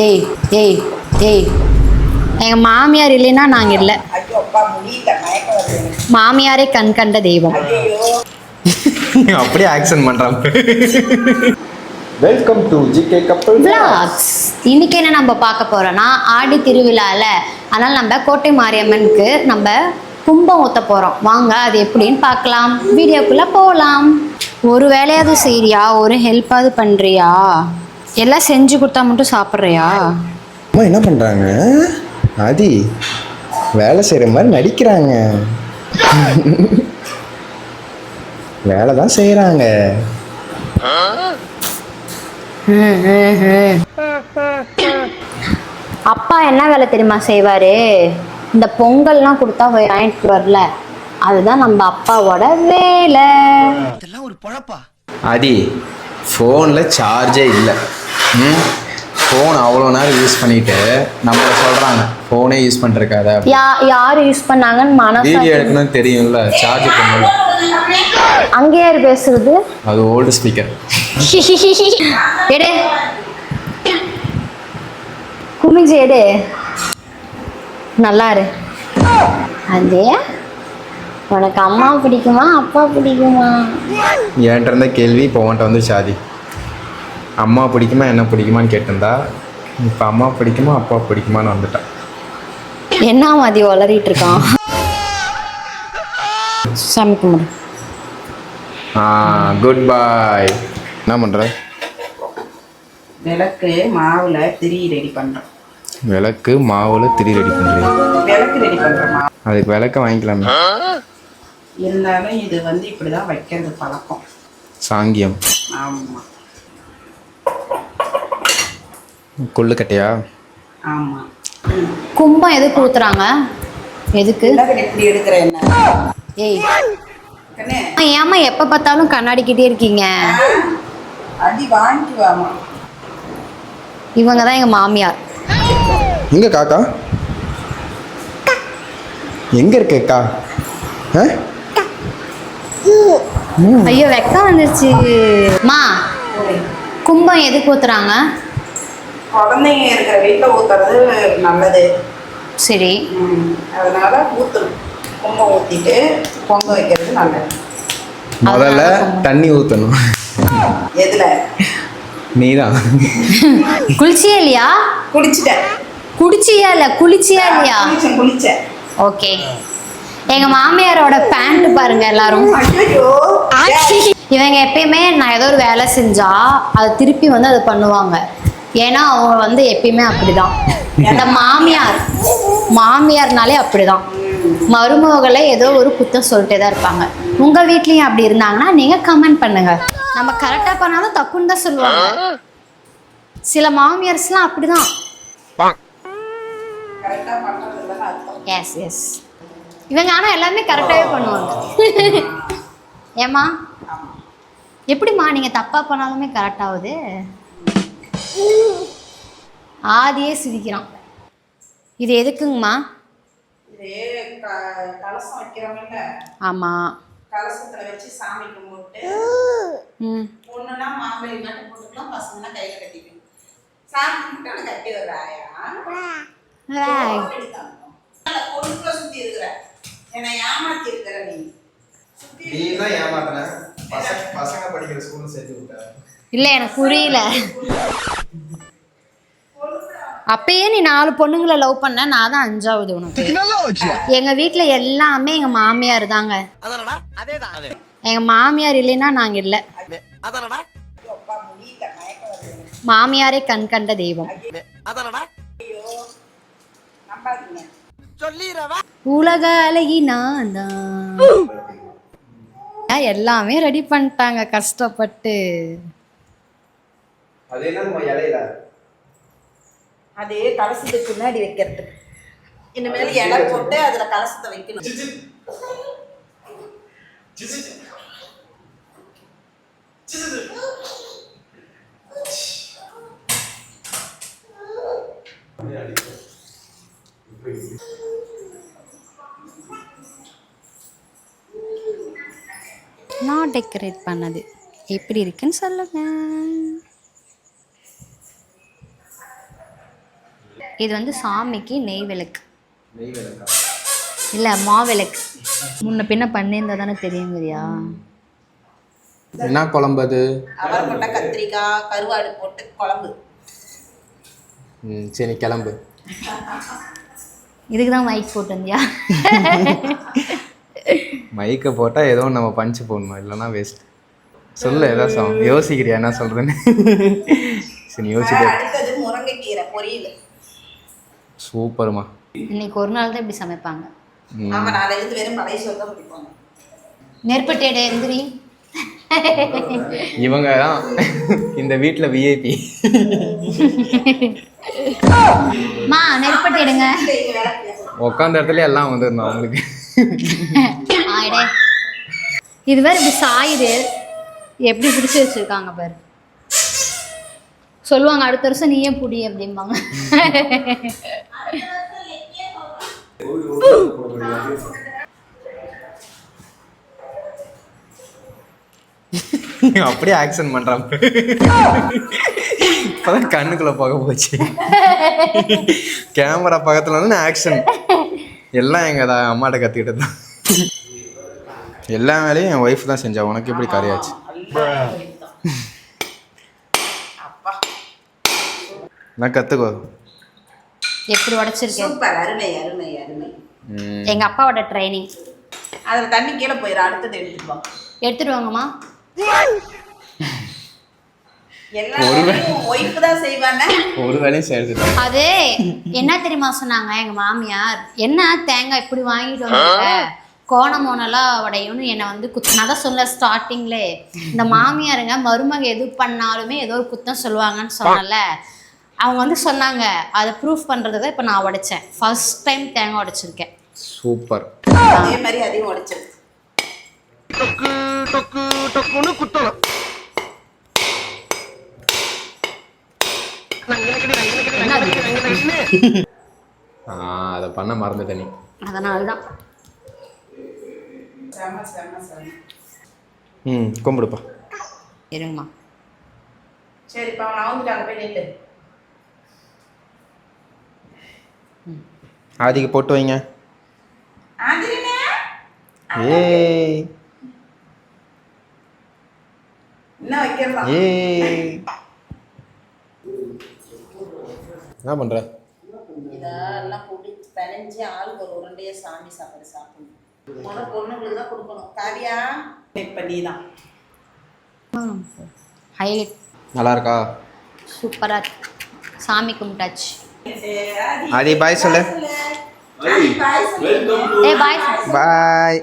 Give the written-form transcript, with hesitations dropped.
ஏய் ஏய் ஏய் எங்கள் மாமியார் இல்லைன்னா நாங்கள் இல்லை. மாமியாரே கண் கண்ட தெய்வம். அப்படியே ஆக்ஷன் பண்ணுறாங்க. வெல்கம் டு ஜிகே கப்பல் vlogs. இன்னைக்கு என்ன நம்ம பார்க்க போறோம்னா ஆடி திருவிழால, அதனால நம்ம கோட்டை மாரியம்மனுக்கு நம்ம கும்பம் ஊத்த போறோம். வாங்க அது எப்படின்னு பார்க்கலாம். வீடியோக்குள்ள போகலாம். ஒரு வேலையாவது செய்யறியா? ஒரு ஹெல்ப்பாவது பண்றியா? எல்லாம் செஞ்சு கொடுத்தா மட்டும் சாப்பிட்றியா? அம்மா என்ன பண்ணுறாங்க? ஆதி வேலை செய்கிற மாதிரி நடிக்கிறாங்க. வேலை தான் செய்கிறாங்க. அப்பா என்ன வேலை தெரியுமா செய்வாரு? இந்த பொங்கல்லாம் கொடுத்தா வாங்கிட்டு வரல, அதுதான் நம்ம அப்பாவோட வேலை. இதெல்லாம் ஒரு பொழப்பா? ஆதி ஃபோனில் சார்ஜே இல்லை. ஃபோன் அவ்வளோ நேரம் யூஸ் பண்ணிட்டு நம்மளை சொல்கிறாங்க ஃபோனே யூஸ் பண்ணிருக்காத. யார் யூஸ் பண்ணாங்கன்னு வீடியோ எடுக்கணும்னு தெரியும்ல, சார்ஜ் பண்ணல. அங்கே யார் பேசுறது? அது ஓல்டு ஸ்பீக்கர். எடு குமிஞ்சு எடு. நல்லா இரு. அதே உனக்கு அம்மா பிடிக்குமா அப்பா பிடிக்குமா? என்கிட்ட இருந்த கேள்வி இப்போ உன்கிட்ட வந்து சாதி. அம்மா பிடிக்குமா என்ன பிடிக்குமான்னு கேட்டிருந்தா, இப்போ அம்மா பிடிக்குமா அப்பா பிடிக்குமான்னு வந்துட்டான். என்ன மாதிரி வளரிட்டு இருக்கான். சாமி கும்பிடு. குட் பாய். என்ன பண்ணுற? விளக்கு மாவுல திரி ரெடி பண்றோம். விளக்கு மாவுல திரி ரெடி பண்ணுறேன். விளக்கு ரெடி பண்றோம். அதுக்கு விளக்க வாங்கிக்கலாமே. இருந்தாலும் இது வந்து இப்படிதான் வைக்கிறது பழக்கம். சாங்கியம். ஆமா கொள்ளுக்கட்டையா? ஆமா. கும்பம் எதுக்கு ஊத்துறாங்க? எதுக்கு? இப்படி எடுக்கிற என்ன? ஏய் ஏமா எப்ப பார்த்தாலும் கண்ணாடிக்கிட்டே இருக்கீங்க? அடி வாங்கிக்குவாமா. இவங்க தான் எங்க மாமியார். எங்க காக்கா? எங்க இருக்கா? ஐயோ வெக்கம் வந்துருச்சு. மா கும்பம் எதுக்கு ஊத்துறாங்க? குழந்தைங்க இருக்கிற வீட்டில் ஊத்துறது நல்லது. சரி, அதனால ஊற்றணும். கும்பம் ஊற்றிட்டு பொங்க வைக்கிறது நல்லது. முதல்ல தண்ணி ஊற்றணும். எதுல? நீதான். குளிச்சியா இல்லையா? குடிச்சிட்டேன். குடிச்சியா இல்ல குளிச்சியா இல்லையா? குளிச்சேன். ஓகே. எங்க மாமியாரோட பேண்ட் பாருங்க எல்லாரும். இவங்க எப்பயுமே நான் ஏதோ ஒரு வேலை செஞ்சா அதை திருப்பி வந்து அதை பண்ணுவாங்க. ஏன்னா அவங்க வந்து எப்பயுமே அப்படிதான். இந்த மாமியார்னாலே அப்படிதான். மருமகளை ஏதோ ஒரு குத்தம் சொல்லிட்டே தான் இருப்பாங்க. உங்க வீட்லயும் அப்படி இருந்தாங்கன்னா நீங்க கமெண்ட் பண்ணுங்க. நம்ம கரெக்டா பண்ணாலும் தப்புன்னு தான் சொல்லுவாங்க. சில மாமியார்ஸ்லாம் அப்படிதான். எஸ் எஸ் இவங்க ஆனா எல்லாமே கரெக்டாவே பண்ணுவாங்க. ஏமா எப்படிம்மா நீங்க தப்பா பண்ணாலுமே கரெக்ட் ஆகுது? ஆதியே சிரிக்கிறான். இது எதுக்குங்கம்மா? கலசம் வைக்கிறோம்ல. ஆமா. கலசத்துல வச்சு சாமி கும்பிட்டு பொண்ணுனா மாப்பிள்ளை நட்டு போட்டுக்கலாம், பசங்கன்னா கையில கட்டிக்கணும். சாமி கும்பிட்டு கட்டி வர்ற ஆயா பொருட்களை சுத்தி இருக்கிற என்னை ஏமாத்தி இருக்கிற நீ தான் ஏமாத்தின. பசங்க படிக்கிற ஸ்கூல்ல சேர்த்து விட்ட. இல்ல எனக்கு புரியல. அப்பயே நீ 4 பொண்ணுங்களை லவ் பண்ண, நான் தான் 5வது உனக்கு. எங்க வீட்டுல எல்லாமே எங்க மாமியார் தாங்க. எங்க மாமியார் இல்லைன்னா நாங்க இல்ல. மாமியாரே கண் கண்ட தெய்வம். உலக அழகி நான் தான். எல்லாமே ரெடி பண்ணிட்டாங்க கஷ்டப்பட்டு. அது கலசத்துக்கு முன்னாடி வைக்கிறதுக்கு. இனிமேல் இலை போட்டு அதுல கலசத்தை வைக்கணும். நான் டெக்கரேட் பண்ணது எப்படி இருக்குன்னு சொல்லுங்க. இது வந்து சாமிக்கு நெய் விளக்கு நெய் விளக்கா? இல்லை மாவிளக்கு. முன்ன பின்ன பண்ணியிருந்தா தானே தெரியுங்கிறியா? என்ன குழம்பு அது? அவரைக்கொட்டை கத்திரிக்காய் கருவாடு போட்டு குழம்பு. சரி கிளம்பு. இதுக்கு தான் மைக் போட்டு வந்தியா? மைக்கை போட்டால் ஏதோ நம்ம பஞ்சு போடணும், இல்லைன்னா வேஸ்ட். சொல்லு ஏதாச்சும் யோசிக்கிறியா என்ன சொல்கிறேன்னு? சரி யோசிச்சு. அடுத்தது முருங்கைக்கீரை பொரியல். சூப்பர்மா. இன்னைக்கு ஒரு நாள் தான் இப்படி சமைப்பாங்க. ஆமா, நாளைக்கு வெறும் பழைய சோறு தான் பிடிப்பாங்க. நெருப்பட்டேடே எந்திரி. இவங்க தான் இந்த வீட்டில் விஐபி. மா நெருப்பட்டேடுங்க. உட்காந்த இடத்துல எல்லாம் வந்துடணும் அவங்களுக்கு. ஆயிடே. இது வேறு இப்படி சாயுது, எப்படி பிடிச்சி வச்சிருக்காங்க பாரு. சொல்லுவாங்க அடுத்த வருஷம் நீயே புடி அப்படிம்பாங்க. அப்படியே ஆக்ஷன் பண்றான். இப்பதான் கண்ணுக்குள்ள போக போச்சு. கேமரா பக்கத்துல வந்து ஆக்ஷன் எல்லாம் எங்க அம்மாட்ட கத்துக்கிட்டு தான். எல்லா வேலையும் என் ஒய்ஃப் தான் செஞ்சா. உனக்கு எப்படி கரையாச்சு? நான் கத்துக்கோ. எப்படி உடைச்சிருக்கேன். சூப்பர், அருமை அருமை அருமை. எங்க அப்பாவோட ட்ரைனிங். அதுல தண்ணி கீழே போயிடும். அடுத்தது எடுத்துப்போம். எடுத்துட்டு வாங்கம்மா. ஒரு வேலையும் செய்யறது. அது என்ன தெரியுமா சொன்னாங்க எங்க மாமியார்? என்ன தேங்காய் இப்படி வாங்கிட்டு வந்தாங்க, கோணமோனெல்லாம் உடையும்னு என்னை வந்து நான் தான் சொல்ல ஸ்டார்டிங்ல. இந்த மாமியாருங்க மருமக எது பண்ணாலுமே ஏதோ ஒரு குத்தம் சொல்லுவாங்கன்னு சொன்னல. அவங்க வந்து சொன்னாங்க, அதை ப்ரூஃப் பண்ணுறது தான் இப்போ நான் உடைச்சேன். ஃபர்ஸ்ட் டைம் தேங்காய் உடைச்சிருக்கேன். சூப்பர். அதே மாதிரி அதையும் உடைச்சிருக்கு. அதை பண்ண மறந்துட்டேன் நீ. அதனால்தான். கும்பிடுப்பா. இருங்கம்மா. சரிப்பா, நான் வந்துட்டு அங்கே போய் நில்லு. ஆதிக்கு போட்டு வைங்க. ஏய் என்ன வைக்கிறதா? ஏய் என்ன பண்ற? இதெல்லாம் போட்டு பிணைஞ்சு ஆளுக்கு ஒரு உருண்டையை சாமி சாப்பாடு சாப்பிடணும். முதல் பொண்ணுங்களுக்கு தான் கொடுக்கணும். காவியா இப்போ நீ தான் ஹைலைட். நல்லா இருக்கா? சூப்பரா இருக்கு. சாமி கும்பிட்டாச்சு. ஆதி பாய் சொல்லு. பாய். ஏய் பாய். பாய்.